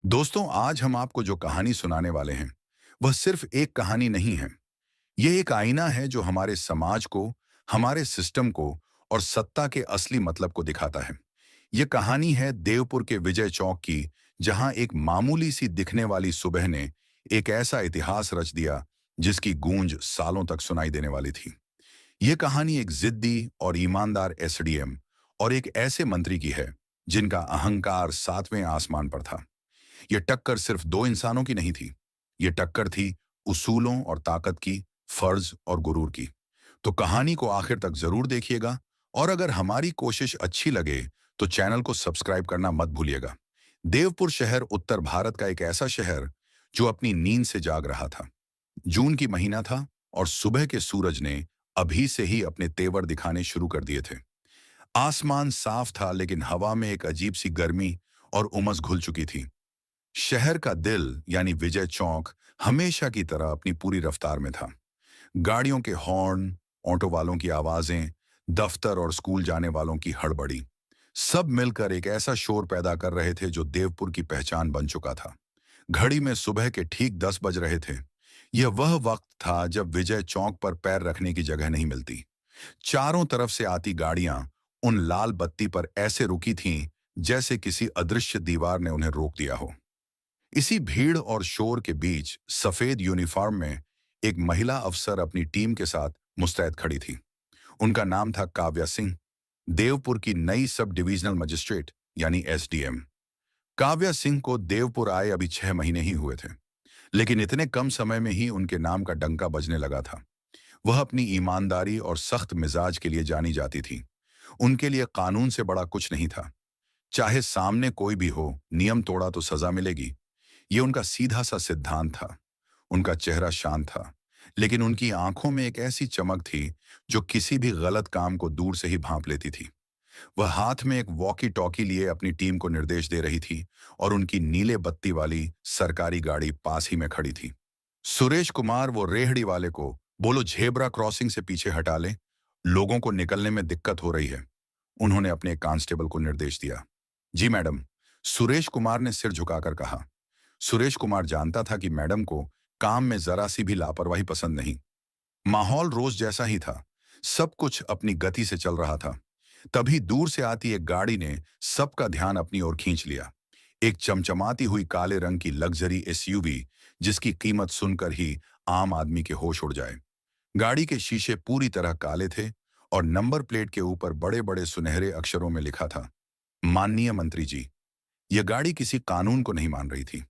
दोस्तों, आज हम आपको जो कहानी सुनाने वाले हैं वह सिर्फ एक कहानी नहीं है। यह एक आईना है जो हमारे समाज को, हमारे सिस्टम को और सत्ता के असली मतलब को दिखाता है। यह कहानी है देवपुर के विजय चौक की, जहां एक मामूली सी दिखने वाली सुबह ने एक ऐसा इतिहास रच दिया जिसकी गूंज सालों तक सुनाई देने वाली थी। यह कहानी एक जिद्दी और ईमानदार एसडीएम और एक ऐसे मंत्री की है जिनका अहंकार सातवें आसमान पर था। यह टक्कर सिर्फ दो इंसानों की नहीं थी। यह टक्कर थी उसूलों और ताकत की, फर्ज और गुरूर की। तो कहानी को आखिर तक जरूर देखिएगा, और अगर हमारी कोशिश अच्छी लगे तो चैनल को सब्सक्राइब करना मत भूलिएगा। देवपुर शहर उत्तर भारत का एक ऐसा शहर जो अपनी नींद से जाग रहा था। जून की महीना था और सुबह के सूरज ने अभी से ही अपने तेवर दिखाने शुरू कर दिए थे। आसमान साफ था, लेकिन हवा में एक अजीब सी गर्मी और उमस घुल चुकी थी। शहर का दिल यानी विजय चौक हमेशा की तरह अपनी पूरी रफ्तार में था। गाड़ियों के हॉर्न, ऑटो वालों की आवाजें, दफ्तर और स्कूल जाने वालों की हड़बड़ी, सब मिलकर एक ऐसा शोर पैदा कर रहे थे जो देवपुर की पहचान बन चुका था। घड़ी में सुबह के ठीक 10 बज रहे थे। यह वह वक्त था जब विजय चौक पर पैर रखने की जगह नहीं मिलती। चारों तरफ से आती गाड़ियां उन लाल बत्ती पर ऐसे रुकी थीं जैसे किसी अदृश्य दीवार ने उन्हें रोक दिया हो। इसी भीड़ और शोर के बीच सफेद यूनिफॉर्म में एक महिला अफसर अपनी टीम के साथ मुस्तैद खड़ी थी। उनका नाम था काव्या सिंह, देवपुर की नई सब डिविजनल मजिस्ट्रेट यानी एसडीएम। काव्या सिंह को देवपुर आए अभी 6 महीने ही हुए थे, लेकिन इतने कम समय में ही उनके नाम का डंका बजने लगा था। वह अपनी ईमानदारी और सख्त मिजाज के लिए जानी जाती थी। उनके लिए कानून से बड़ा कुछ नहीं था। चाहे सामने कोई भी हो, नियम तोड़ा तो सजा मिलेगी। ये उनका सीधा सा सिद्धांत था। उनका चेहरा शांत था, लेकिन उनकी आंखों में एक ऐसी चमक थी जो किसी भी गलत काम को दूर से ही भांप लेती थी। वह हाथ में एक वॉकी टॉकी लिए अपनी टीम को निर्देश दे रही थी, और उनकी नीले बत्ती वाली सरकारी गाड़ी पास ही में खड़ी थी। सुरेश कुमार, वो रेहड़ी वाले को बोलो झेब्रा क्रॉसिंग से पीछे हटा ले, लोगों को निकलने में दिक्कत हो रही है। उन्होंने अपने एक कांस्टेबल को निर्देश दिया। जी मैडम, सुरेश कुमार ने सिर झुकाकर कहा। सुरेश कुमार जानता था कि मैडम को काम में जरा सी भी लापरवाही पसंद नहीं। माहौल रोज जैसा ही था, सब कुछ अपनी गति से चल रहा था। तभी दूर से आती एक गाड़ी ने सबका ध्यान अपनी ओर खींच लिया। एक चमचमाती हुई काले रंग की लग्जरी एसयूवी, जिसकी कीमत सुनकर ही आम आदमी के होश उड़ जाए। गाड़ी के शीशे पूरी तरह काले थे, और नंबर प्लेट के ऊपर बड़े बड़े सुनहरे अक्षरों में लिखा था, माननीय मंत्री जी। यह गाड़ी किसी कानून को नहीं मान रही थी।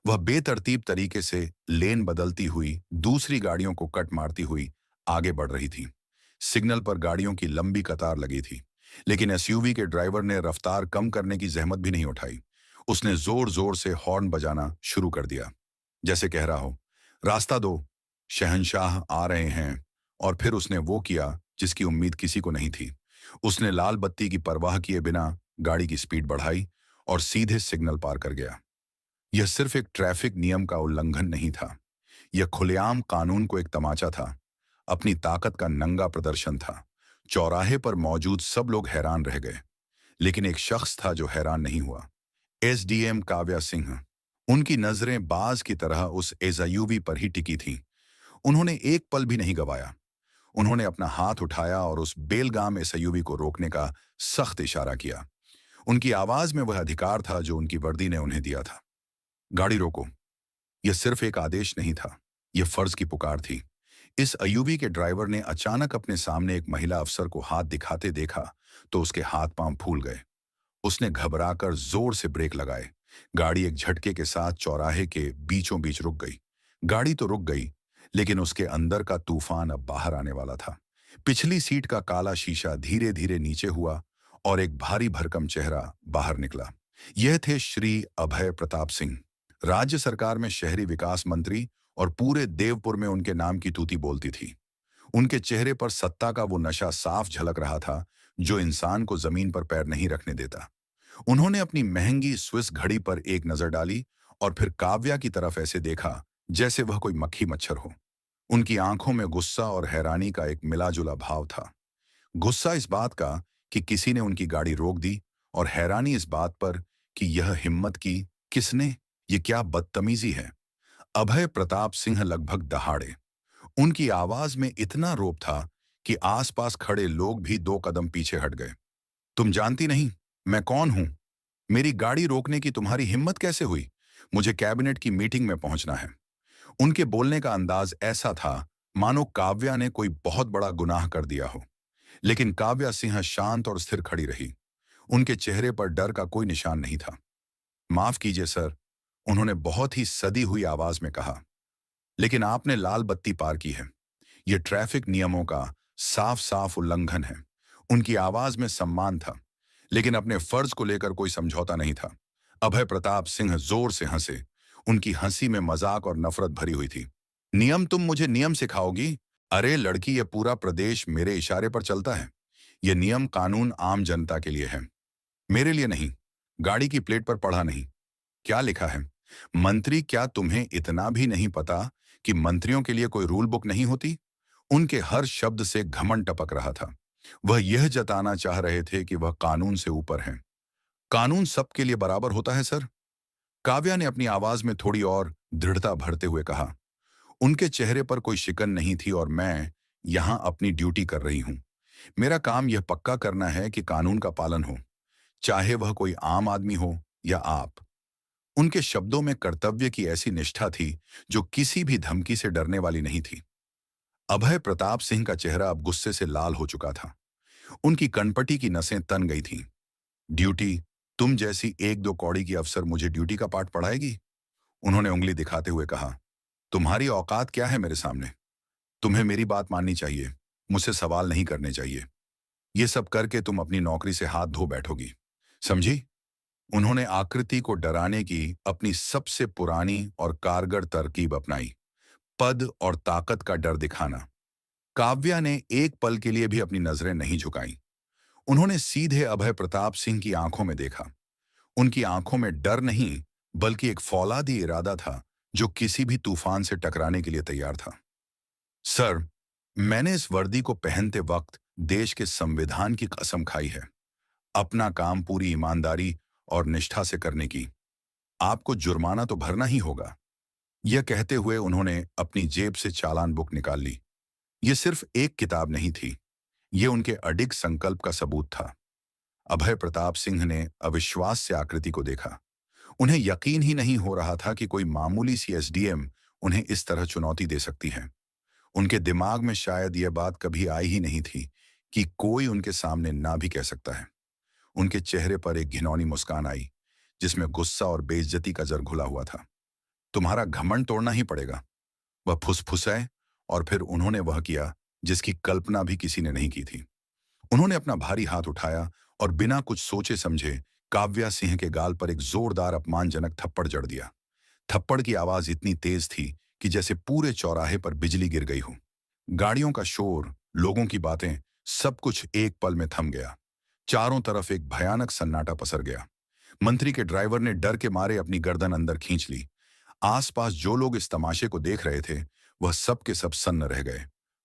वह बेतरतीब तरीके से लेन बदलती हुई दूसरी गाड़ियों को कट मारती हुई आगे बढ़ रही थी। सिग्नल पर गाड़ियों की लंबी कतार लगी थी, लेकिन एसयूवी के ड्राइवर ने रफ्तार कम करने की जहमत भी नहीं उठाई। उसने जोर जोर से हॉर्न बजाना शुरू कर दिया, जैसे कह रहा हो, रास्ता दो, शहंशाह आ रहे हैं। और फिर उसने वो किया जिसकी उम्मीद किसी को नहीं थी। उसने लाल बत्ती की परवाह किए बिना गाड़ी की स्पीड बढ़ाई और सीधे सिग्नल पार कर गया। यह सिर्फ एक ट्रैफिक नियम का उल्लंघन नहीं था, यह खुलेआम कानून को एक तमाचा था, अपनी ताकत का नंगा प्रदर्शन था। चौराहे पर मौजूद सब लोग हैरान रह गए, लेकिन एक शख्स था जो हैरान नहीं हुआ, एसडीएम काव्या सिंह। उनकी नजरें बाज की तरह उस एसयूवी पर ही टिकी थीं। उन्होंने एक पल भी नहीं गवाया। उन्होंने अपना हाथ उठाया और उस बेलगाम एसयूवी को रोकने का सख्त इशारा किया। उनकी आवाज में वह अधिकार था जो उनकी वर्दी ने उन्हें दिया था। गाड़ी रोको। यह सिर्फ एक आदेश नहीं था, यह फर्ज की पुकार थी। इस अयूबी के ड्राइवर ने अचानक अपने सामने एक महिला अफसर को हाथ दिखाते देखा तो उसके हाथ पांव फूल गए। उसने घबराकर जोर से ब्रेक लगाए। गाड़ी एक झटके के साथ चौराहे के बीचों बीच रुक गई। गाड़ी तो रुक गई, लेकिन उसके अंदर का तूफान अब बाहर आने वाला था। पिछली सीट का काला शीशा धीरे धीरे नीचे हुआ और एक भारी भरकम चेहरा बाहर निकला। यह थे श्री अभय प्रताप सिंह, राज्य सरकार में शहरी विकास मंत्री, और पूरे देवपुर में उनके नाम की तूती बोलती थी। उनके चेहरे पर सत्ता का वो नशा साफ झलक रहा था जो इंसान को जमीन पर पैर नहीं रखने देता। उन्होंने अपनी महंगी स्विस घड़ी पर एक नजर डाली और फिर काव्या की तरफ ऐसे देखा जैसे वह कोई मक्खी मच्छर हो। उनकी आंखों में गुस्सा और हैरानी का एक मिलाजुला भाव था। गुस्सा इस बात का कि किसी ने उनकी गाड़ी रोक दी, और हैरानी इस बात पर कि यह हिम्मत की किसने, ये क्या बदतमीजी है। अभय प्रताप सिंह लगभग दहाड़े। उनकी आवाज में इतना रोब था कि आसपास खड़े लोग भी 2 कदम पीछे हट गए। तुम जानती नहीं मैं कौन हूं? मेरी गाड़ी रोकने की तुम्हारी हिम्मत कैसे हुई? मुझे कैबिनेट की मीटिंग में पहुंचना है। उनके बोलने का अंदाज ऐसा था मानो काव्या ने कोई बहुत बड़ा गुनाह कर दिया हो। लेकिन काव्या सिंह शांत और स्थिर खड़ी रही। उनके चेहरे पर डर का कोई निशान नहीं था। माफ कीजिए सर, उन्होंने बहुत ही सदी हुई आवाज में कहा, लेकिन आपने लाल बत्ती पार की है। यह ट्रैफिक नियमों का साफ साफ उल्लंघन है। उनकी आवाज में सम्मान था, लेकिन अपने फर्ज को लेकर कोई समझौता नहीं था। अभय प्रताप सिंह जोर से हंसे। उनकी हंसी में मजाक और नफरत भरी हुई थी। नियम? तुम मुझे नियम सिखाओगी? अरे लड़की, यह पूरा प्रदेश मेरे इशारे पर चलता है। यह नियम कानून आम जनता के लिए है, मेरे लिए नहीं। गाड़ी की प्लेट पर पढ़ा नहीं, क्या लिखा है? मंत्री, क्या तुम्हें इतना भी नहीं पता कि मंत्रियों के लिए कोई रूल बुक नहीं होती? उनके हर शब्द से घमंड टपक रहा था। वह यह जताना चाह रहे थे कि वह कानून से ऊपर हैं। कानून सबके लिए बराबर होता है सर। काव्या ने अपनी आवाज में थोड़ी और दृढ़ता भरते हुए कहा। उनके चेहरे पर कोई शिकन नहीं थी। और मैं यहां अपनी ड्यूटी कर रही हूं। मेरा काम यह पक्का करना है कि कानून का पालन हो, चाहे वह कोई आम आदमी हो या आप। उनके शब्दों में कर्तव्य की ऐसी निष्ठा थी जो किसी भी धमकी से डरने वाली नहीं थी। अभय प्रताप सिंह का चेहरा अब गुस्से से लाल हो चुका था। उनकी कनपटी की नसें तन गई थीं। ड्यूटी? तुम जैसी 1-2 कौड़ी की अफसर मुझे ड्यूटी का पाठ पढ़ाएगी? उन्होंने उंगली दिखाते हुए कहा। तुम्हारी औकात क्या है मेरे सामने? तुम्हें मेरी बात माननी चाहिए, मुझसे सवाल नहीं करने चाहिए। ये सब करके तुम अपनी नौकरी से हाथ धो बैठोगी, समझी? उन्होंने आकृति को डराने की अपनी सबसे पुरानी और कारगर तरकीब अपनाई, पद और ताकत का डर दिखाना। काव्या ने एक पल के लिए भी अपनी नजरें नहीं झुकाईं। उन्होंने सीधे अभय प्रताप सिंह की आंखों में देखा। उनकी आंखों में डर नहीं, बल्कि एक फौलादी इरादा था जो किसी भी तूफान से टकराने के लिए तैयार था। सर, मैंने इस वर्दी को पहनते वक्त देश के संविधान की कसम खाई है, अपना काम पूरी ईमानदारी और निष्ठा से करने की। आपको जुर्माना तो भरना ही होगा। यह कहते हुए उन्होंने अपनी जेब से चालान बुक निकाल ली। यह सिर्फ एक किताब नहीं थी, यह उनके अडिग संकल्प का सबूत था। अभय प्रताप सिंह ने अविश्वास से आकृति को देखा। उन्हें यकीन ही नहीं हो रहा था कि कोई मामूली सी एसडीएम उन्हें इस तरह चुनौती दे सकती है। उनके दिमाग में शायद यह बात कभी आई ही नहीं थी कि कोई उनके सामने ना भी कह सकता है। उनके चेहरे पर एक घिनौनी मुस्कान आई, जिसमें गुस्सा और बेइज्जती का जर घुला हुआ था। तुम्हारा घमंड तोड़ना ही पड़ेगा। वह फुसफुसाए और फिर उन्होंने वह किया जिसकी कल्पना भी किसी ने नहीं की थी। उन्होंने अपना भारी हाथ उठाया और बिना कुछ सोचे समझे काव्या सिंह के गाल पर एक जोरदार अपमानजनक थप्पड़ जड़ दिया। थप्पड़ की आवाज इतनी तेज थी कि जैसे पूरे चौराहे पर बिजली गिर गई हो। गाड़ियों का शोर, लोगों की बातें, सब कुछ एक पल में थम गया। चारों तरफ एक भयानक सन्नाटा पसर गया। मंत्री के ड्राइवर ने डर के मारे अपनी गर्दन अंदर खींच ली। आसपास जो लोग इस तमाशे को देख रहे थे, वह सब के सब सन्न रह गए।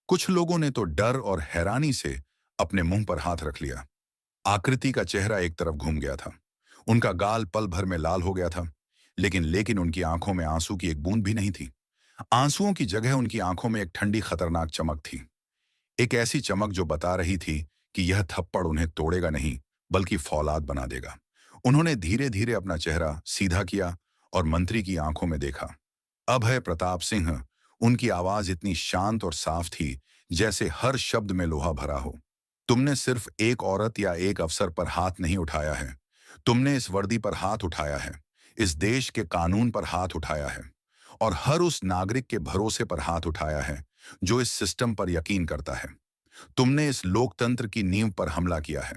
कुछ लोगों ने तो डर और हैरानी से अपने मुंह पर हाथ रख लिया। आकृति का चेहरा एक तरफ घूम गया था। उनका गाल पल भर में लाल हो गया था, लेकिन उनकी आंखों में आंसू की एक बूंद भी नहीं थी। आंसुओं की जगह उनकी आंखों में एक ठंडी खतरनाक चमक थी। एक ऐसी चमक जो बता रही थी कि यह थप्पड़ उन्हें तोड़ेगा नहीं, बल्कि फौलाद बना देगा। उन्होंने धीरे धीरे अपना चेहरा सीधा किया और मंत्री की आंखों में देखा। अभय प्रताप सिंह, उनकी आवाज इतनी शांत और साफ थी जैसे हर शब्द में लोहा भरा हो। तुमने सिर्फ एक औरत या एक अफसर पर हाथ नहीं उठाया है, तुमने इस वर्दी पर हाथ उठाया है, इस देश के कानून पर हाथ उठाया है, और हर उस नागरिक के भरोसे पर हाथ उठाया है जो इस सिस्टम पर यकीन करता है। तुमने इस लोकतंत्र की नींव पर हमला किया है।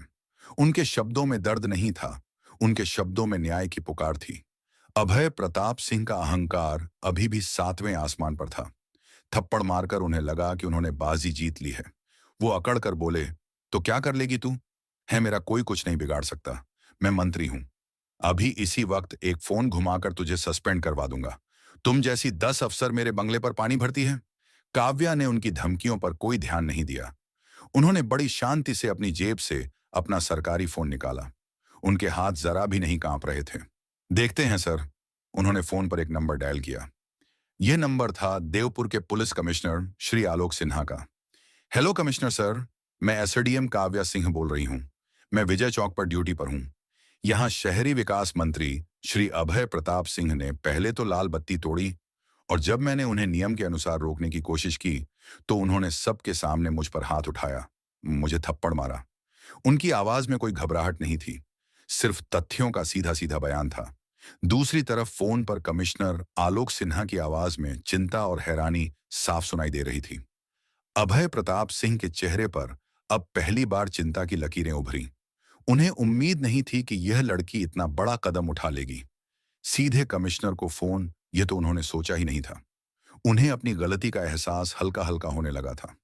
उनके शब्दों में दर्द नहीं था, उनके शब्दों में न्याय की पुकार थी। अभय प्रताप सिंह का अहंकार अभी भी 7वें आसमान पर था। थप्पड़ मारकर उन्हें लगा कि उन्होंने बाजी जीत ली है। वो अकड़ कर बोले, तो क्या कर लेगी तू? है मेरा कोई कुछ नहीं बिगाड़ सकता। मैं मंत्री हूं। अभी इसी वक्त एक फोन घुमाकर तुझे सस्पेंड करवा दूंगा। तुम जैसी 10 अफसर मेरे बंगले पर पानी भरती है। काव्या ने उनकी धमकियों पर कोई ध्यान नहीं दिया। उन्होंने बड़ी शांति से अपनी जेब से अपना सरकारी फोन निकाला। उनके हाथ जरा भी नहीं कांप रहे थे। देखते हैं सर, उन्होंने फोन पर एक नंबर डायल किया। यह नंबर था देवपुर के पुलिस कमिश्नर श्री आलोक सिन्हा का। हेलो कमिश्नर सर, मैं एसडीएम काव्या सिंह बोल रही हूँ। मैं विजय चौक पर ड्यूटी पर हूँ। यहाँ शहरी विकास मंत्री श्री अभय प्रताप सिंह ने पहले तो लाल बत्ती तोड़ी, और जब मैंने उन्हें नियम के अनुसार रोकने की कोशिश की तो उन्होंने सबके सामने मुझ पर हाथ उठाया, मुझे थप्पड़ मारा। उनकी आवाज में कोई घबराहट नहीं थी, सिर्फ तथ्यों का सीधा सीधा बयान था। दूसरी तरफ फोन पर कमिश्नर आलोक सिन्हा की आवाज में चिंता और हैरानी साफ सुनाई दे रही थी। अभय प्रताप सिंह के चेहरे पर अब पहली बार चिंता की लकीरें उभरी। उन्हें उम्मीद नहीं थी कि यह लड़की इतना बड़ा कदम उठा लेगी। सीधे कमिश्नर को फोन, यह तो उन्होंने सोचा ही नहीं था। उन्हें अपनी गलती का एहसास हल्का हल्का होने लगा था।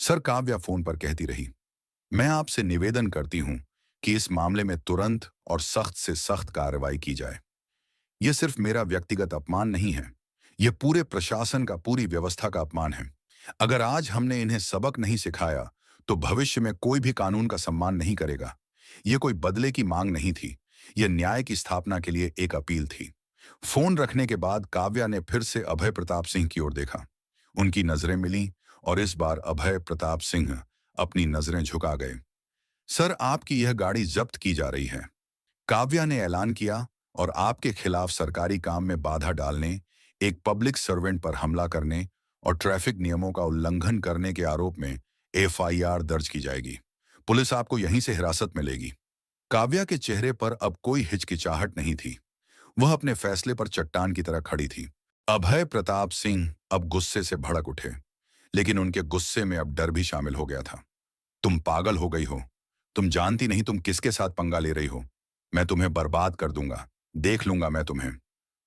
सर, काव्या फोन पर कहती रही, मैं आपसे निवेदन करती हूं कि इस मामले में तुरंत और सख्त से सख्त कार्रवाई की जाए। यह सिर्फ मेरा व्यक्तिगत अपमान नहीं है, यह पूरे प्रशासन का, पूरी व्यवस्था का अपमान है। अगर आज हमने इन्हें सबक नहीं सिखाया तो भविष्य में कोई भी कानून का सम्मान नहीं करेगा। यह कोई बदले की मांग नहीं थी, यह न्याय की स्थापना के लिए एक अपील थी। फोन रखने के बाद काव्या ने फिर से अभय प्रताप सिंह की ओर देखा। उनकी नजरें मिली और इस बार अभय प्रताप सिंह अपनी नजरें झुका गए। सर, आपकी यह गाड़ी जब्त की जा रही है, काव्या ने ऐलान किया, और आपके खिलाफ सरकारी काम में बाधा डालने, एक पब्लिक सर्वेंट पर हमला करने और ट्रैफिक नियमों का उल्लंघन करने के आरोप में एफआईआर दर्ज की जाएगी। पुलिस आपको यहीं से हिरासत में लेगी। काव्या के चेहरे पर अब कोई हिचकिचाहट नहीं थी। वह अपने फैसले पर चट्टान की तरह खड़ी थी। अभय प्रताप सिंह अब गुस्से से भड़क उठे, लेकिन उनके गुस्से में अब डर भी शामिल हो गया था। तुम पागल हो गई हो, तुम जानती नहीं तुम किसके साथ पंगा ले रही हो। मैं तुम्हें बर्बाद कर दूंगा, देख लूंगा मैं तुम्हें।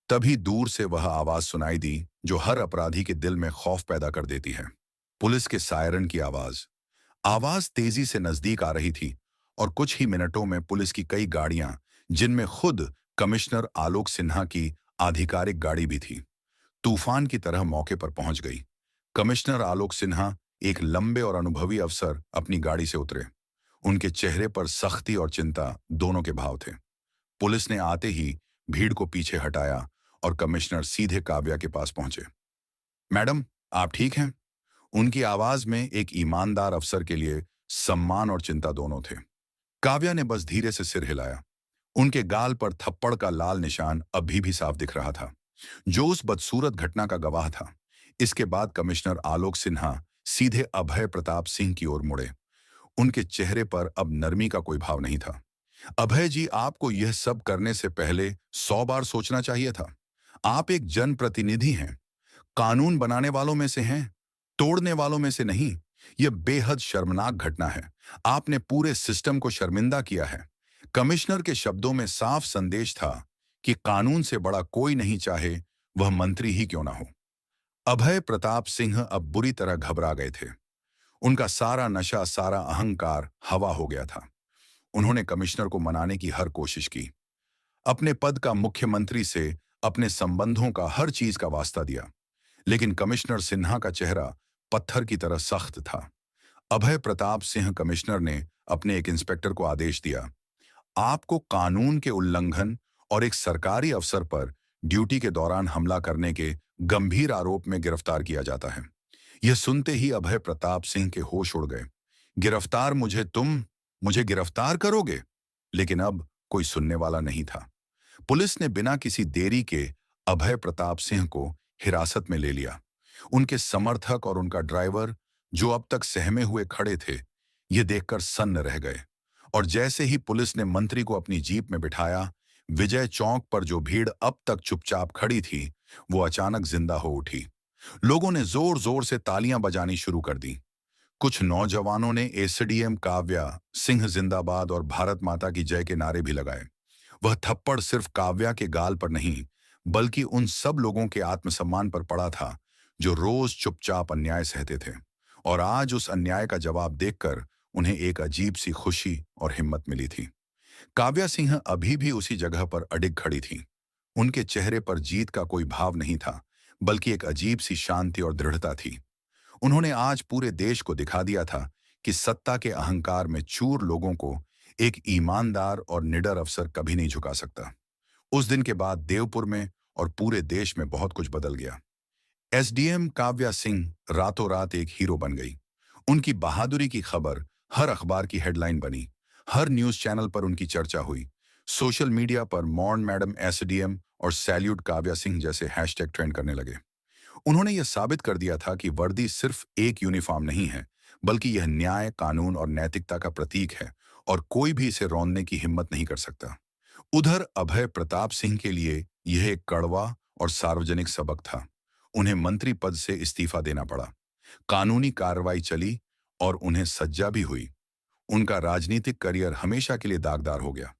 तभी दूर से वह आवाज सुनाई दी जो हर अपराधी के दिल में खौफ पैदा कर देती है। पुलिस के सायरन की आवाज। आवाज तेजी से नजदीक आ रही थी और कुछ ही मिनटों में पुलिस की कई गाड़ियां, जिनमें खुद कमिश्नर आलोक सिन्हा की आधिकारिक गाड़ी भी थी, तूफान की तरह मौके पर पहुंच गई। कमिश्नर आलोक सिन्हा, एक लंबे और अनुभवी अफसर, अपनी गाड़ी से उतरे। उनके चेहरे पर सख्ती और चिंता दोनों के भाव थे। पुलिस ने आते ही भीड़ को पीछे हटाया और कमिश्नर सीधे काव्या के पास पहुंचे। मैडम, आप ठीक हैं? उनकी आवाज में एक ईमानदार अफसर के लिए सम्मान और चिंता दोनों थे। काव्या ने बस धीरे से सिर हिलाया। उनके गाल पर थप्पड़ का लाल निशान अभी भी साफ दिख रहा था, जो उस बदसूरत घटना का गवाह था। इसके बाद कमिश्नर आलोक सिन्हा सीधे अभय प्रताप सिंह की ओर मुड़े। उनके चेहरे पर अब नरमी का कोई भाव नहीं था। अभय जी, आपको यह सब करने से पहले 100 बार सोचना चाहिए था। आप एक जनप्रतिनिधि हैं, कानून बनाने वालों में से हैं, तोड़ने वालों में से नहीं। यह बेहद शर्मनाक घटना है। आपने पूरे सिस्टम को शर्मिंदा किया है। कमिश्नर के शब्दों में साफ संदेश था कि कानून से बड़ा कोई नहीं, चाहे वह मंत्री ही क्यों ना हो। अभय प्रताप सिंह अब बुरी तरह घबरा गए थे। उनका सारा नशा, सारा अहंकार हवा हो गया था। उन्होंने कमिश्नर को मनाने की हर कोशिश की, अपने पद का, मुख्यमंत्री से अपने संबंधों का, हर चीज का वास्ता दिया, लेकिन कमिश्नर सिन्हा का चेहरा पत्थर की तरह सख्त था। अभय प्रताप सिंह कमिश्नर ने अपने एक इंस्पेक्टर को आदेश दिया, आपको कानून के उल्लंघन और एक सरकारी अफसर पर ड्यूटी के दौरान हमला करने के गंभीर आरोप में गिरफ्तार किया जाता है। यह सुनते ही अभय प्रताप सिंह के होश उड़ गए। गिरफ्तार? मुझे गिरफ्तार करोगे? लेकिन अब कोई सुनने वाला नहीं था। पुलिस ने बिना किसी देरी के अभय प्रताप सिंह को हिरासत में ले लिया। उनके समर्थक और उनका ड्राइवर, जो अब तक सहमे हुए खड़े थे, ये देखकर सन्न रह गए। और जैसे ही पुलिस ने मंत्री को अपनी जीप में बिठाया, विजय चौक पर जो भीड़ अब तक चुपचाप खड़ी थी, वो अचानक जिंदा हो उठी। लोगों ने जोर जोर से तालियां बजानी शुरू कर दी। कुछ नौजवानों ने एसडीएम काव्या सिंह जिंदाबाद और भारत माता की जय के नारे भी लगाए। वह थप्पड़ सिर्फ काव्या के गाल पर नहीं, बल्कि उन सब लोगों के आत्मसम्मान पर पड़ा था जो रोज चुपचाप अन्याय सहते थे। और आज उस अन्याय का जवाब देखकर उन्हें एक अजीब सी खुशी और हिम्मत मिली थी। काव्या सिंह अभी भी उसी जगह पर अडिग खड़ी थी। उनके चेहरे पर जीत का कोई भाव नहीं था, बल्कि एक अजीब सी शांति और दृढ़ता थी। उन्होंने आज पूरे देश को दिखा दिया था कि सत्ता के अहंकार में चूर लोगों को एक ईमानदार और निडर अफसर कभी नहीं झुका सकता। उस दिन के बाद देवपुर में और पूरे देश में बहुत कुछ बदल गया। एसडीएम काव्या सिंह रातों रात एक हीरो बन गई। उनकी बहादुरी की खबर हर अखबार की हेडलाइन बनी। हर न्यूज चैनल पर उनकी चर्चा हुई। सोशल मीडिया पर मॉर्न मैडम एसडीएम और सैल्यूट काव्या सिंह जैसे हैशटैग ट्रेंड करने लगे। उन्होंने यह साबित कर दिया था कि वर्दी सिर्फ एक यूनिफॉर्म नहीं है, बल्कि यह न्याय, कानून और नैतिकता का प्रतीक है और कोई भी इसे रौंदने की हिम्मत नहीं कर सकता। उधर अभय प्रताप सिंह के लिए यह एक कड़वा और सार्वजनिक सबक था। उन्हें मंत्री पद से इस्तीफा देना पड़ा। कानूनी कार्रवाई चली और उन्हें सज्जा भी हुई। उनका राजनीतिक करियर हमेशा के लिए दागदार हो गया।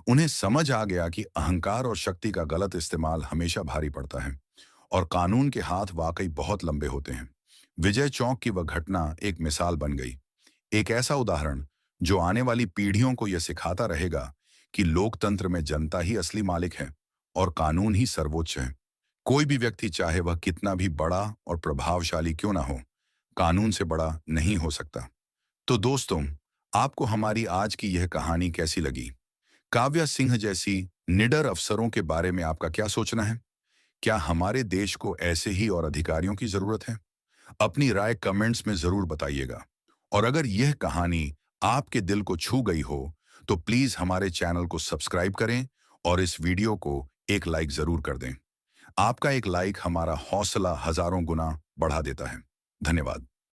उन्हें समझ आ गया कि अहंकार और शक्ति का गलत इस्तेमाल हमेशा भारी पड़ता है और कानून के हाथ वाकई बहुत लंबे होते हैं। विजय चौक की वह घटना एक मिसाल बन गई। एक ऐसा उदाहरण जो आने वाली पीढ़ियों को यह सिखाता रहेगा कि लोकतंत्र में जनता ही असली मालिक है और कानून ही सर्वोच्च है। कोई भी व्यक्ति, चाहे वह कितना भी बड़ा और प्रभावशाली क्यों ना हो, कानून से बड़ा नहीं हो सकता। तो दोस्तों, आपको हमारी आज की यह कहानी कैसी लगी? काव्या सिंह जैसी निडर अफसरों के बारे में आपका क्या सोचना है? क्या हमारे देश को ऐसे ही और अधिकारियों की जरूरत है? अपनी राय कमेंट्स में जरूर बताइएगा। और अगर यह कहानी आपके दिल को छू गई हो, तो प्लीज हमारे चैनल को सब्सक्राइब करें और इस वीडियो को एक लाइक जरूर कर दें। आपका एक लाइक हमारा हौसला हजारों गुना बढ़ा देता है। धन्यवाद।